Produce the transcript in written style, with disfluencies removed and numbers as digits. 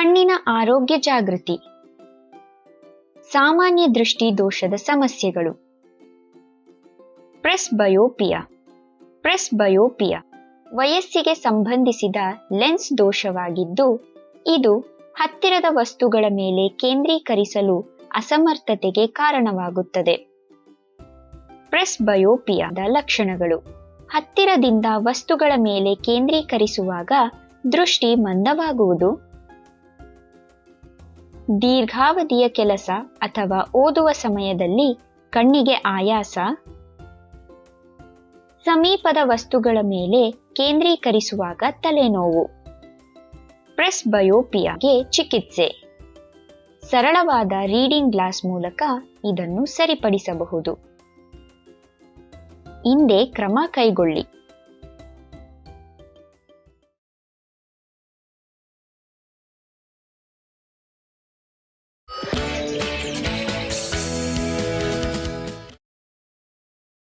ಕಣ್ಣಿನ ಆರೋಗ್ಯ ಜಾಗೃತಿ. ಸಾಮಾನ್ಯ ದೃಷ್ಟಿ ದೋಷದ ಸಮಸ್ಯೆಗಳು. ಪ್ರೆಸ್ಬಯೋಪಿಯಾ. ಪ್ರೆಸ್ಬಯೋಪಿಯಾ ವಯಸ್ಸಿಗೆ ಸಂಬಂಧಿಸಿದ ಲೆನ್ಸ್ ದೋಷವಾಗಿದ್ದು, ಇದು ಹತ್ತಿರದ ವಸ್ತುಗಳ ಮೇಲೆ ಕೇಂದ್ರೀಕರಿಸಲು ಅಸಮರ್ಥತೆಗೆ ಕಾರಣವಾಗುತ್ತದೆ. ಪ್ರೆಸ್ಬಯೋಪಿಯಾದ ಲಕ್ಷಣಗಳು: ಹತ್ತಿರದಿಂದ ವಸ್ತುಗಳ ಮೇಲೆ ಕೇಂದ್ರೀಕರಿಸುವಾಗ ದೃಷ್ಟಿ ಮಂದವಾಗುವುದು, ದೀರ್ಘಾವಧಿಯ ಕೆಲಸ ಅಥವಾ ಓದುವ ಸಮಯದಲ್ಲಿ ಕಣ್ಣಿಗೆ ಆಯಾಸ, ಸಮೀಪದ ವಸ್ತುಗಳ ಮೇಲೆ ಕೇಂದ್ರೀಕರಿಸುವಾಗ ತಲೆನೋವು. ಪ್ರೆಸ್ಬಯೋಪಿಯಾಗೆ ಚಿಕಿತ್ಸೆ. ಸರಳವಾದ ರೀಡಿಂಗ್ ಗ್ಲಾಸ್ ಮೂಲಕ ಇದನ್ನು ಸರಿಪಡಿಸಬಹುದು. ಹಿಂದೆ ಕ್ರಮ ಕೈಗೊಳ್ಳಿ.